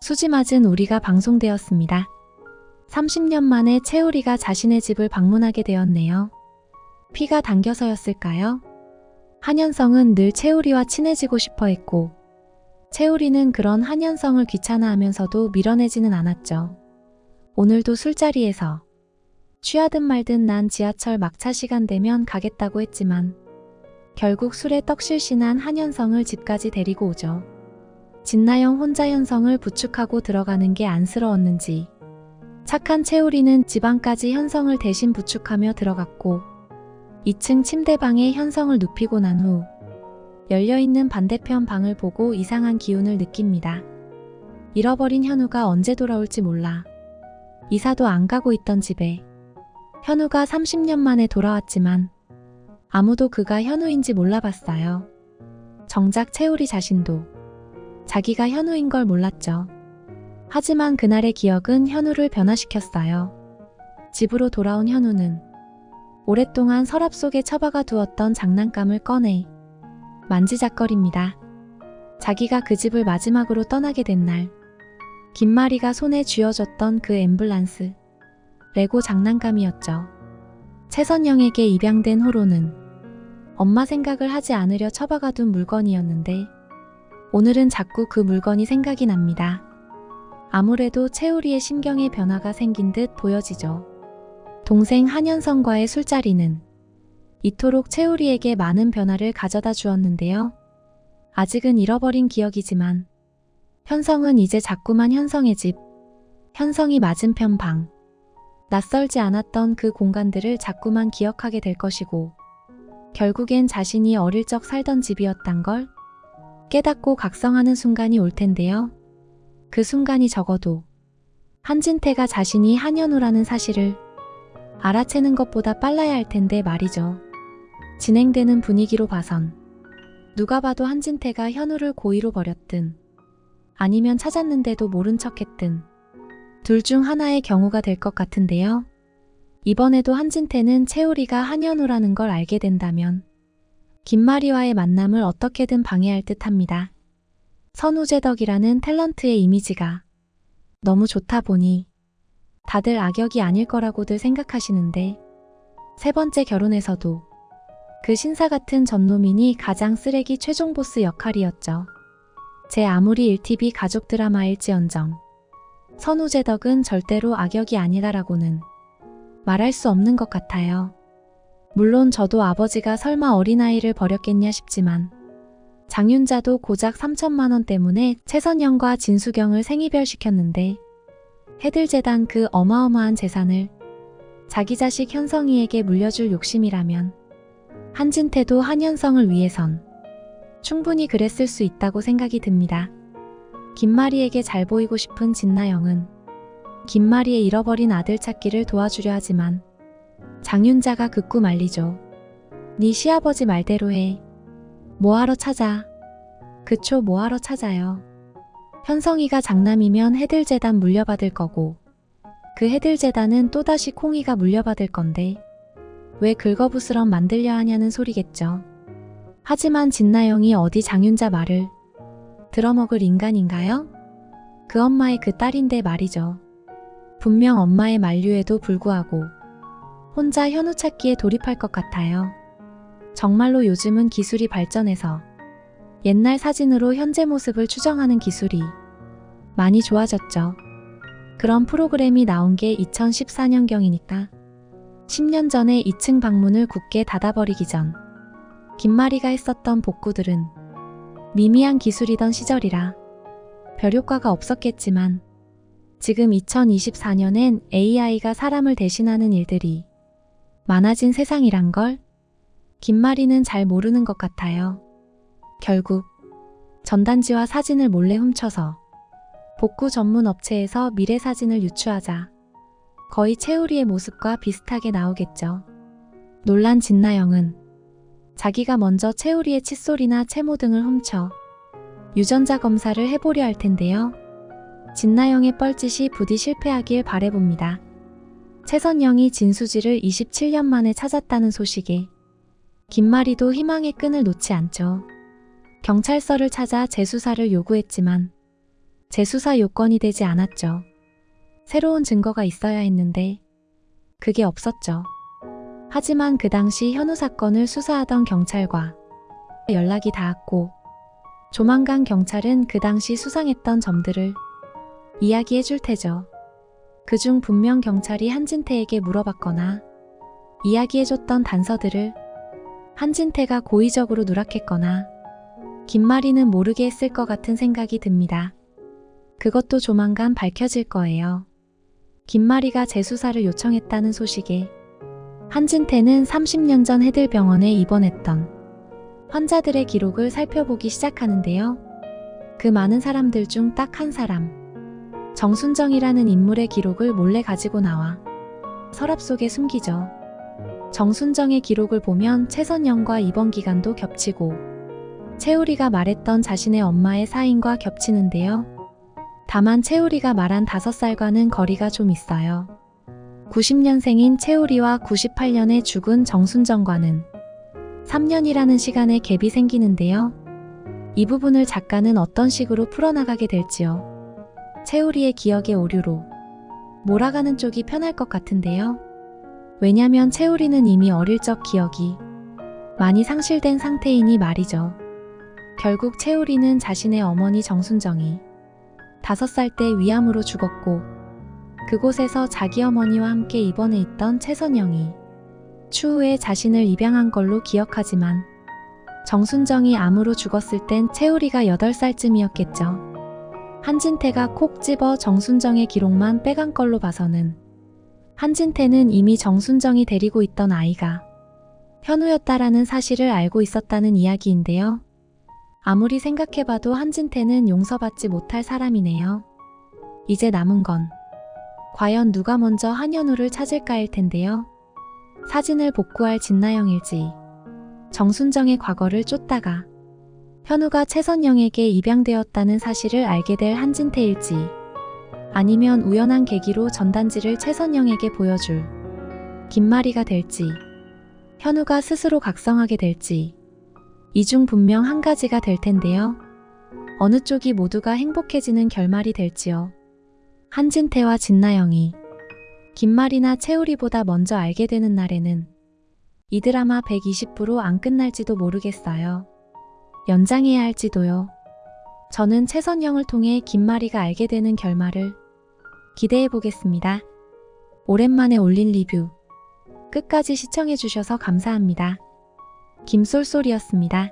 수지 맞은 우리가 방송되었습니다. 30년 만에 채우리가 자신의 집을 방문하게 되었네요. 피가 당겨서였을까요? 한현성은 늘 채우리와 친해지고 싶어 했고 채우리는 그런 한현성을 귀찮아하면서도 밀어내지는 않았죠. 오늘도 술자리에서 취하든 말든 난 지하철 막차 시간 되면 가겠다고 했지만 결국 술에 떡실신한 한현성을 집까지 데리고 오죠. 진나영 혼자 현성을 부축하고 들어가는 게 안쓰러웠는지 착한 채우리는 집안까지 현성을 대신 부축하며 들어갔고 2층 침대방에 현성을 눕히고 난 후 열려있는 반대편 방을 보고 이상한 기운을 느낍니다. 잃어버린 현우가 언제 돌아올지 몰라. 이사도 안 가고 있던 집에 현우가 30년 만에 돌아왔지만 아무도 그가 현우인지 몰라봤어요. 정작 채우리 자신도 자기가 현우인 걸 몰랐죠. 하지만 그날의 기억은 현우를 변화시켰어요. 집으로 돌아온 현우는 오랫동안 서랍 속에 처박아 두었던 장난감을 꺼내 만지작거립니다. 자기가 그 집을 마지막으로 떠나게 된 날, 김마리가 손에 쥐어줬던 그 앰뷸런스, 레고 장난감이었죠. 최선영에게 입양된 호로는 엄마 생각을 하지 않으려 처박아둔 물건이었는데 오늘은 자꾸 그 물건이 생각이 납니다. 아무래도 채우리의 심경에 변화가 생긴 듯 보여지죠. 동생 한현성과의 술자리는 이토록 채우리에게 많은 변화를 가져다 주었는데요. 아직은 잃어버린 기억이지만 현성은 이제 자꾸만 현성의 집, 현성이 맞은편 방, 낯설지 않았던 그 공간들을 자꾸만 기억하게 될 것이고 결국엔 자신이 어릴 적 살던 집이었단 걸 깨닫고 각성하는 순간이 올 텐데요. 그 순간이 적어도 한진태가 자신이 한현우라는 사실을 알아채는 것보다 빨라야 할 텐데 말이죠. 진행되는 분위기로 봐선 누가 봐도 한진태가 현우를 고의로 버렸든 아니면 찾았는데도 모른 척했든 둘 중 하나의 경우가 될 것 같은데요. 이번에도 한진태는 채우리가 한현우라는 걸 알게 된다면 김마리와의 만남을 어떻게든 방해할 듯합니다. 선우재덕이라는 탤런트의 이미지가 너무 좋다 보니 다들 악역이 아닐 거라고들 생각하시는데 세 번째 결혼에서도 그 신사 같은 전노민이 가장 쓰레기 최종 보스 역할이었죠. 제 아무리 1TV 가족 드라마일지언정 선우재덕은 절대로 악역이 아니다라고는 말할 수 없는 것 같아요. 물론 저도 아버지가 설마 어린아이를 버렸겠냐 싶지만 장윤자도 고작 3천만 원 때문에 최선영과 진수경을 생이별시켰는데 해들재단 그 어마어마한 재산을 자기 자식 현성이에게 물려줄 욕심이라면 한진태도 한현성을 위해선 충분히 그랬을 수 있다고 생각이 듭니다. 김마리에게 잘 보이고 싶은 진나영은 김마리의 잃어버린 아들 찾기를 도와주려 하지만 장윤자가 극구 말리죠. 네 시아버지 말대로 해. 뭐하러 찾아. 그쵸, 뭐하러 찾아요. 현성이가 장남이면 해들재단 물려받을 거고 그 해들재단은 또다시 콩이가 물려받을 건데 왜 긁어부스럼 만들려 하냐는 소리겠죠. 하지만 진나영이 어디 장윤자 말을 들어먹을 인간인가요? 그 엄마의 그 딸인데 말이죠. 분명 엄마의 만류에도 불구하고 혼자 현우 찾기에 돌입할 것 같아요. 정말로 요즘은 기술이 발전해서 옛날 사진으로 현재 모습을 추정하는 기술이 많이 좋아졌죠. 그런 프로그램이 나온 게 2014년경이니까 10년 전에 2층 방문을 굳게 닫아버리기 전 김마리가 했었던 복구들은 미미한 기술이던 시절이라 별 효과가 없었겠지만 지금 2024년엔 AI가 사람을 대신하는 일들이 많아진 세상이란 걸 김마리는 잘 모르는 것 같아요. 결국 전단지와 사진을 몰래 훔쳐서 복구 전문 업체에서 미래 사진을 유추하자 거의 채우리의 모습과 비슷하게 나오겠죠. 놀란 진나영은 자기가 먼저 채우리의 칫솔이나 채모 등을 훔쳐 유전자 검사를 해보려 할 텐데요. 진나영의 뻘짓이 부디 실패하길 바라봅니다. 최선영이 진수지를 27년 만에 찾았다는 소식에 김마리도 희망의 끈을 놓지 않죠. 경찰서를 찾아 재수사를 요구했지만 재수사 요건이 되지 않았죠. 새로운 증거가 있어야 했는데 그게 없었죠. 하지만 그 당시 현우 사건을 수사하던 경찰과 연락이 닿았고 조만간 경찰은 그 당시 수상했던 점들을 이야기해 줄 테죠. 그중 분명 경찰이 한진태에게 물어봤거나 이야기해줬던 단서들을 한진태가 고의적으로 누락했거나 김마리는 모르게 했을 것 같은 생각이 듭니다. 그것도 조만간 밝혀질 거예요. 김마리가 재수사를 요청했다는 소식에 한진태는 30년 전 해들병원에 입원했던 환자들의 기록을 살펴보기 시작하는데요. 그 많은 사람들 중 딱 한 사람, 정순정이라는 인물의 기록을 몰래 가지고 나와 서랍 속에 숨기죠. 정순정의 기록을 보면 최선영과 입원 기간도 겹치고 채우리가 말했던 자신의 엄마의 사인과 겹치는데요. 다만 채우리가 말한 5살과는 거리가 좀 있어요. 90년생인 채우리와 98년에 죽은 정순정과는 3년이라는 시간의 갭이 생기는데요. 이 부분을 작가는 어떤 식으로 풀어나가게 될지요. 채우리의 기억의 오류로 몰아가는 쪽이 편할 것 같은데요. 왜냐면 채우리는 이미 어릴 적 기억이 많이 상실된 상태이니 말이죠. 결국 채우리는 자신의 어머니 정순정이 5살 때 위암으로 죽었고 그곳에서 자기 어머니와 함께 입원해 있던 최선영이 추후에 자신을 입양한 걸로 기억하지만 정순정이 암으로 죽었을 땐 채우리가 8살쯤이었겠죠. 한진태가 콕 집어 정순정의 기록만 빼간 걸로 봐서는 한진태는 이미 정순정이 데리고 있던 아이가 현우였다라는 사실을 알고 있었다는 이야기인데요. 아무리 생각해봐도 한진태는 용서받지 못할 사람이네요. 이제 남은 건 과연 누가 먼저 한현우를 찾을까일 텐데요. 사진을 복구할 진나영일지, 정순정의 과거를 쫓다가 현우가 최선영에게 입양되었다는 사실을 알게 될 한진태일지, 아니면 우연한 계기로 전단지를 최선영에게 보여줄 김마리가 될지, 현우가 스스로 각성하게 될지, 이 중 분명 한 가지가 될 텐데요. 어느 쪽이 모두가 행복해지는 결말이 될지요. 한진태와 진나영이 김마리나 채우리보다 먼저 알게 되는 날에는 이 드라마 120부로 안 끝날지도 모르겠어요. 연장해야 할지도요. 저는 최선영을 통해 김마리가 알게 되는 결말을 기대해 보겠습니다. 오랜만에 올린 리뷰 끝까지 시청해 주셔서 감사합니다. 김쏠쏠이었습니다.